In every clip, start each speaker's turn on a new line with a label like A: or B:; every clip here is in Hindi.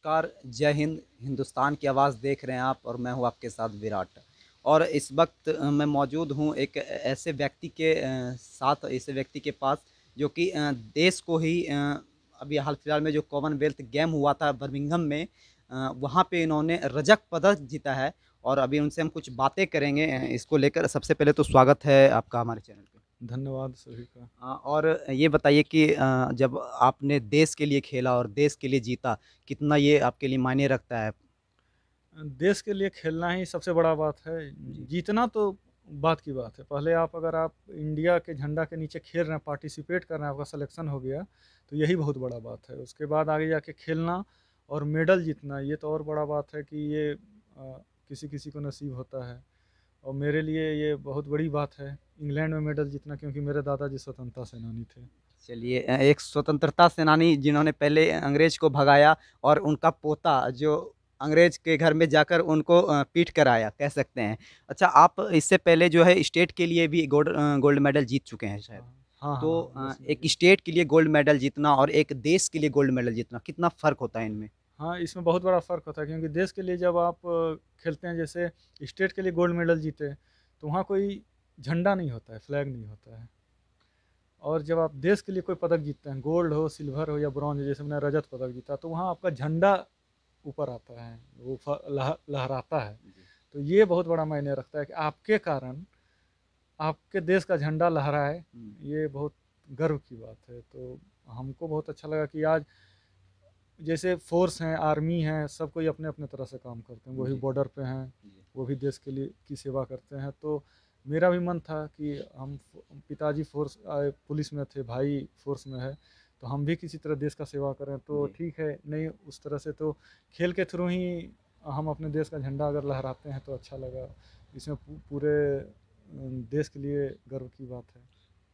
A: नमस्कार, जय हिंद। हिंदुस्तान की आवाज़ देख रहे हैं आप और मैं हूँ आपके साथ विराट। और इस वक्त मैं मौजूद हूँ एक ऐसे व्यक्ति के साथ, ऐसे व्यक्ति के पास जो कि देश को ही अभी हाल फिलहाल में जो कॉमनवेल्थ गेम हुआ था बर्मिंघम में, वहाँ पे इन्होंने रजत पदक जीता है। और अभी उनसे हम कुछ बातें करेंगे इसको लेकर। सबसे पहले तो स्वागत है आपका हमारे चैनल पे।
B: धन्यवाद सभी का।
A: और ये बताइए कि जब आपने देश के लिए खेला और देश के लिए जीता, कितना ये आपके लिए मायने रखता है?
B: देश के लिए खेलना ही सबसे बड़ा बात है।
A: जी।
B: जीतना तो बात की बात है। पहले अगर आप इंडिया के झंडा के नीचे खेल रहे हैं, पार्टिसिपेट कर रहे हैं, आपका सिलेक्शन हो गया, तो यही बहुत बड़ा बात है। उसके बाद आगे जाके खेलना और मेडल जीतना, ये तो और बड़ा बात है कि ये किसी किसी को नसीब होता है। और मेरे लिए ये बहुत बड़ी बात है इंग्लैंड में मेडल जीतना, क्योंकि मेरे दादाजी स्वतंत्रता सेनानी थे।
A: चलिए, एक स्वतंत्रता सेनानी जिन्होंने पहले अंग्रेज को भगाया और उनका पोता जो अंग्रेज के घर में जाकर उनको पीट कर आया, कह सकते हैं। अच्छा, आप इससे पहले जो है स्टेट के लिए भी गोल्ड मेडल जीत चुके हैं शायद।
B: हाँ हाँ
A: तो
B: हाँ, 10 में
A: एक
B: भी।
A: स्टेट के लिए गोल्ड मेडल जीतना और एक देश के लिए गोल्ड मेडल जीतना, कितना फ़र्क होता है इनमें?
B: हाँ, इसमें बहुत बड़ा फ़र्क होता है, क्योंकि देश के लिए जब आप खेलते हैं, जैसे स्टेट के लिए गोल्ड मेडल जीते, तो वहाँ कोई झंडा नहीं होता है, फ्लैग नहीं होता है। और जब आप देश के लिए कोई पदक जीतते हैं, गोल्ड हो, सिल्वर हो या ब्रॉन्ज, जैसे मैंने रजत पदक जीता, तो वहाँ आपका झंडा ऊपर आता है, वो लहराता है।
A: जी।
B: तो ये बहुत बड़ा मायने रखता है कि आपके कारण आपके देश का झंडा लहराए।
A: हुँ।
B: ये बहुत गर्व की बात है। तो हमको बहुत अच्छा लगा कि आज जैसे फोर्स हैं, आर्मी हैं, सब कोई अपने-अपने तरह से काम करते हैं। वो भी
A: जी,
B: बॉर्डर पे हैं,
A: जी।
B: वो भी देश के लिए की सेवा करते हैं। तो मेरा भी मन था कि हम पिताजी पुलिस में थे, भाई फोर्स में है, तो हम भी किसी तरह देश का सेवा करें। तो
A: जी।
B: ठीक है, नहीं उस तरह से तो खेल के थ्रू ही हम अपने देश का झंडा अगर लहराते हैं तो अच्छा लगा। इसमें पूरे देश के लिए गर्व की बात है।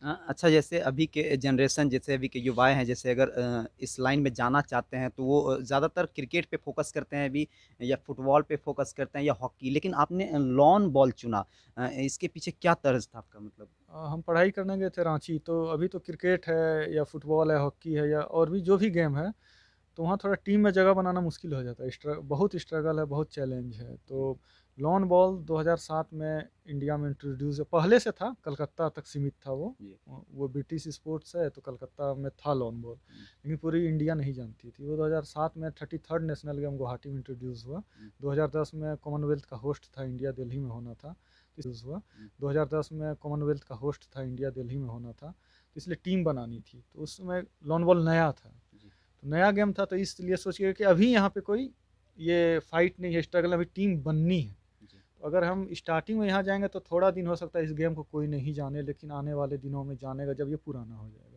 A: अच्छा, जैसे अभी के जनरेशन, जैसे अभी के युवाएँ हैं, जैसे अगर इस लाइन में जाना चाहते हैं तो वो ज़्यादातर क्रिकेट पे फ़ोकस करते हैं अभी, या फुटबॉल पे फ़ोकस करते हैं, या हॉकी, लेकिन आपने लॉन बॉल चुना। इसके पीछे क्या तर्ज था आपका, मतलब?
B: हम पढ़ाई करने गए थे रांची, तो अभी तो क्रिकेट है या फुटबॉल है, हॉकी है या और भी जो भी गेम है, तो वहाँ थोड़ा टीम में जगह बनाना मुश्किल हो जाता है। बहुत स्ट्रगल है, बहुत चैलेंज है।
A: जी।
B: तो लॉन बॉल 2007 में इंडिया में इंट्रोड्यूस है। पहले से था, कलकत्ता तक सीमित था वो।
A: जी।
B: वो ब्रिटिश स्पोर्ट्स है, तो कलकत्ता में था लॉन बॉल,
A: हुँ।
B: लेकिन पूरी इंडिया नहीं जानती थी। वो 2007 में 33rd नेशनल गेम गुवाहाटी में इंट्रोड्यूस हुआ।
A: हुँ।
B: 2010 में कॉमनवेल्थ का होस्ट था इंडिया, दिल्ली में होना था, तो हुआ।
A: हुँ।
B: 2010 में कॉमनवेल्थ का होस्ट था इंडिया, दिल्ली में होना था, तो इसलिए टीम बनानी थी। तो उस समय लॉन बॉल नया था,
A: जी।
B: तो नया गेम था, तो इसलिए सोचिए कि अभी यहाँ पे कोई ये फाइट नहीं है, स्ट्रगल, अभी टीम बननी है।
A: जी।
B: तो अगर हम स्टार्टिंग में यहाँ जाएंगे तो थोड़ा दिन हो सकता है इस गेम को कोई नहीं जाने, लेकिन आने वाले दिनों में जानेगा जब ये पुराना हो जाएगा।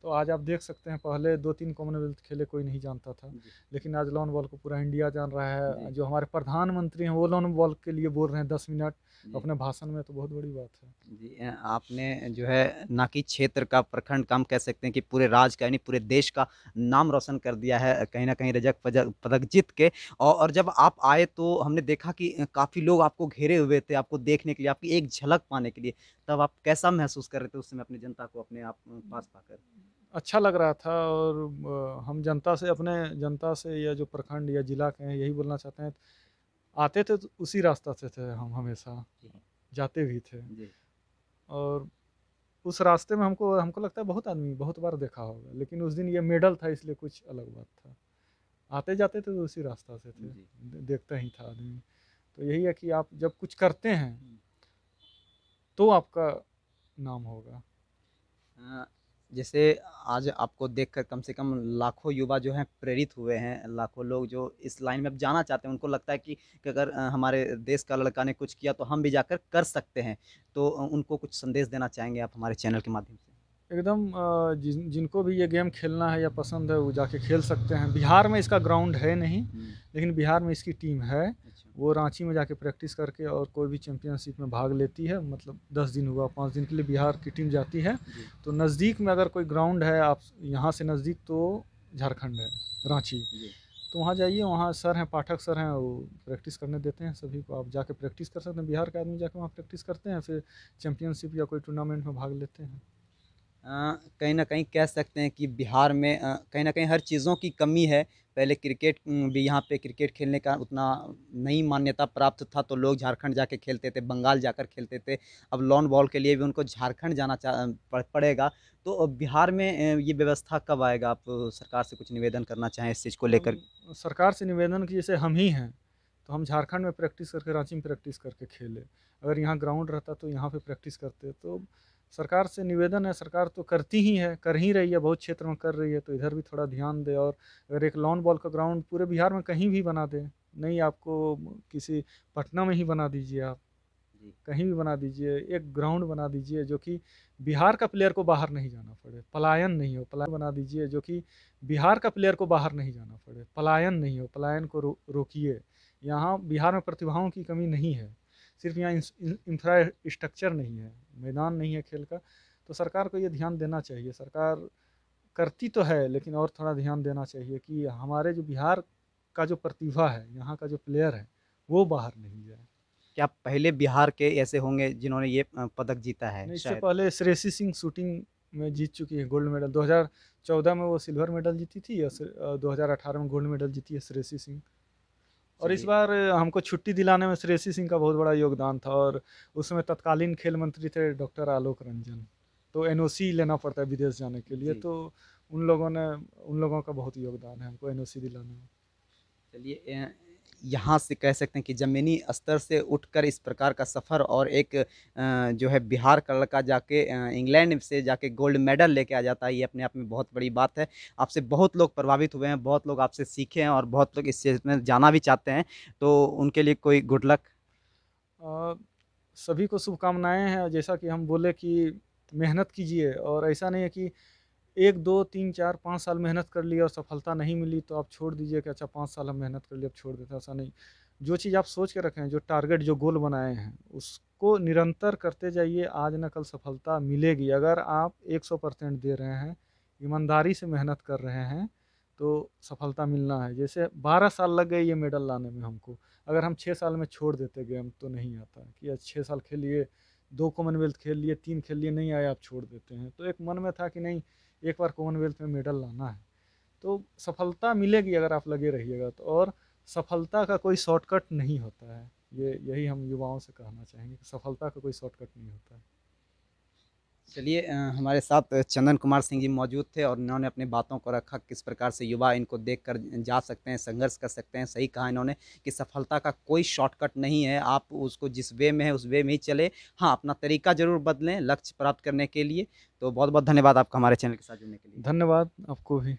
B: तो आज आप देख सकते हैं, पहले 2-3 कॉमनवेल्थ खेले कोई नहीं जानता था,
A: जी।
B: लेकिन आज लॉन बॉल को पूरा इंडिया जान रहा है।
A: जी।
B: जो हमारे प्रधानमंत्री हैं वो लॉन बॉल के लिए बोल रहे हैं 10 मिनट
A: जी।
B: अपने भाषण में, तो बहुत बड़ी बात है।
A: जी, आपने जो है ना कि क्षेत्र का, प्रखंड का, हम कह सकते हैं कि पूरे राज्य का, यानी पूरे देश का नाम रोशन कर दिया है कहीं न कहीं रजत पदक पदक जीत के। और जब आप आए तो हमने देखा कि काफ़ी लोग आपको घेरे हुए थे, आपको देखने के लिए, आपकी एक झलक पाने के लिए। तब आप कैसा महसूस कर रहे थे उस समय अपनी जनता को अपने आप पास पाकर?
B: अच्छा लग रहा था। और हम जनता से, अपने जनता से, या जो प्रखंड या जिला के हैं, यही बोलना चाहते हैं, आते थे तो उसी रास्ता से थे हम हमेशा,
A: जी।
B: जाते भी थे।
A: जी।
B: और उस रास्ते में हमको हमको लगता है बहुत आदमी बहुत बार देखा होगा, लेकिन उस दिन ये मेडल था इसलिए कुछ अलग बात था। आते जाते थे तो उसी रास्ता से थे,
A: जी।
B: देखता ही था आदमी। तो यही है कि आप जब कुछ करते हैं
A: हुँ।
B: तो आपका नाम होगा।
A: अ, जैसे आज आपको देखकर कम से कम लाखों युवा जो हैं प्रेरित हुए हैं, लाखों लोग जो इस लाइन में अब जाना चाहते हैं, उनको लगता है कि अगर हमारे देश का लड़का ने कुछ किया तो हम भी जाकर कर सकते हैं। तो उनको कुछ संदेश देना चाहेंगे आप हमारे चैनल के माध्यम से?
B: एकदम जिनको भी ये गेम खेलना है या पसंद है वो जाके खेल सकते हैं। बिहार में इसका ग्राउंड है नहीं,
A: हुँ।
B: लेकिन बिहार में इसकी टीम है।
A: अच्छा।
B: वो रांची में जाके प्रैक्टिस करके और कोई भी चैंपियनशिप में भाग लेती है। मतलब 10 दिन हुआ, 5 दिन के लिए बिहार की टीम जाती है।
A: जी।
B: तो नज़दीक में अगर कोई ग्राउंड है, आप यहाँ से नज़दीक, तो झारखंड है, रांची।
A: जी।
B: तो वहाँ जाइए, वहाँ सर हैं, पाठक सर हैं, वो प्रैक्टिस करने देते हैं सभी को। आप जाके प्रैक्टिस कर सकते हैं। बिहार के आदमी जाके वहाँ प्रैक्टिस करते हैं, फिर चैंपियनशिप या कोई टूर्नामेंट में भाग लेते हैं।
A: कहीं न कहीं कह सकते हैं कि बिहार में कहीं न कहीं हर चीज़ों की कमी है। पहले क्रिकेट भी यहाँ पे क्रिकेट खेलने का उतना नहीं मान्यता प्राप्त था, तो लोग झारखंड जाके खेलते थे, बंगाल जाकर खेलते थे। अब लॉन बॉल के लिए भी उनको झारखंड जाना पड़ेगा। तो बिहार में ये व्यवस्था कब आएगा? आप सरकार से कुछ निवेदन करना चाहें इस चीज़ को लेकर?
B: हम सरकार से निवेदन कि जैसे हम ही हैं, तो हम झारखंड में प्रैक्टिस करके, रांची में प्रैक्टिस करके खेले। अगर यहाँ ग्राउंड रहता तो यहाँ पे प्रैक्टिस करते। तो सरकार से निवेदन है, सरकार तो करती ही है, कर ही रही है, बहुत क्षेत्र में कर रही है, तो इधर भी थोड़ा ध्यान दे। और अगर एक लॉन बॉल का ग्राउंड पूरे बिहार में कहीं भी बना दे, नहीं आपको किसी पटना में ही बना दीजिए आप,
A: जी।
B: कहीं भी बना दीजिए, एक ग्राउंड बना दीजिए जो कि बिहार का प्लेयर को बाहर नहीं जाना पड़े, पलायन नहीं हो, पलायन बना दीजिए जो कि बिहार का प्लेयर को बाहर नहीं जाना पड़े, पलायन नहीं हो, पलायन को रोकिए। यहाँ बिहार में प्रतिभाओं की कमी नहीं है, सिर्फ यहाँ इंफ्रास्ट्रक्चर नहीं है, मैदान नहीं है खेल का। तो सरकार को ये ध्यान देना चाहिए, सरकार करती तो है लेकिन और थोड़ा ध्यान देना चाहिए कि हमारे जो बिहार का जो प्रतिभा है, यहाँ का जो प्लेयर है, वो बाहर नहीं जाए।
A: क्या पहले बिहार के ऐसे होंगे जिन्होंने ये पदक जीता है
B: नहीं, इससे
A: शायद?
B: पहले श्रेयसी सिंह शूटिंग में जीत चुकी है गोल्ड मेडल। 2014 में वो सिल्वर मेडल जीती थी, या 2018 में गोल्ड मेडल जीती है श्रेयसी सिंह। और इस
A: चलिए।
B: बार हमको छुट्टी दिलाने में श्रेयसी सिंह का बहुत बड़ा योगदान था, और उसमें तत्कालीन खेल मंत्री थे डॉक्टर आलोक रंजन। तो एनओसी लेना पड़ता है विदेश जाने के लिए,
A: जी।
B: तो उन लोगों का बहुत योगदान है हमको एनओसी दिलाने में।
A: चलिए, यहाँ से कह सकते हैं कि ज़मीनी स्तर से उठकर इस प्रकार का सफ़र और एक जो है बिहार का लड़का जाके इंग्लैंड से जाके गोल्ड मेडल लेके आ जाता है, ये अपने आप में बहुत बड़ी बात है। आपसे बहुत लोग प्रभावित हुए हैं, बहुत लोग आपसे सीखे हैं और बहुत लोग इस चीज़ में जाना भी चाहते हैं, तो उनके लिए कोई गुड लक।
B: अ, सभी को शुभकामनाएं हैं। जैसा कि हम बोले कि मेहनत कीजिए, और ऐसा नहीं है कि 1, 2, 3, 4, 5 साल मेहनत कर ली और सफलता नहीं मिली तो आप छोड़ दीजिए कि अच्छा 5 साल हम मेहनत कर लिए अब छोड़ देते हैं, ऐसा नहीं। जो चीज़ आप सोच के रखे हैं, जो टारगेट, जो गोल बनाए हैं, उसको निरंतर करते जाइए, आज न कल सफलता मिलेगी। अगर आप 100% दे रहे हैं, ईमानदारी से मेहनत कर रहे हैं, तो सफलता मिलना है। जैसे 12 साल लग गए ये मेडल लाने में हमको, अगर हम 6 साल में छोड़ देते गेम तो नहीं आता कि आज 6 साल खेल लिए, 2 कॉमनवेल्थ खेल लिए, 3 खेल लिए, नहीं आया आप छोड़ देते हैं। तो एक मन में था कि नहीं, एक बार कॉमनवेल्थ में मेडल लाना है, तो सफलता मिलेगी अगर आप लगे रहिएगा तो। और सफलता का कोई शॉर्टकट नहीं होता है, यही हम युवाओं से कहना चाहेंगे कि सफलता का कोई शॉर्टकट नहीं होता है।
A: चलिए, हमारे साथ चंदन कुमार सिंह जी मौजूद थे और इन्होंने अपनी बातों को रखा, किस प्रकार से युवा इनको देखकर जा सकते हैं, संघर्ष कर सकते हैं। सही कहा इन्होंने कि सफलता का कोई शॉर्टकट नहीं है, आप उसको जिस वे में है उस वे में ही चले। हाँ, अपना तरीका ज़रूर बदलें लक्ष्य प्राप्त करने के लिए। तो बहुत बहुत धन्यवाद आपका हमारे चैनल के साथ जुड़ने के लिए।
B: धन्यवाद आपको भी।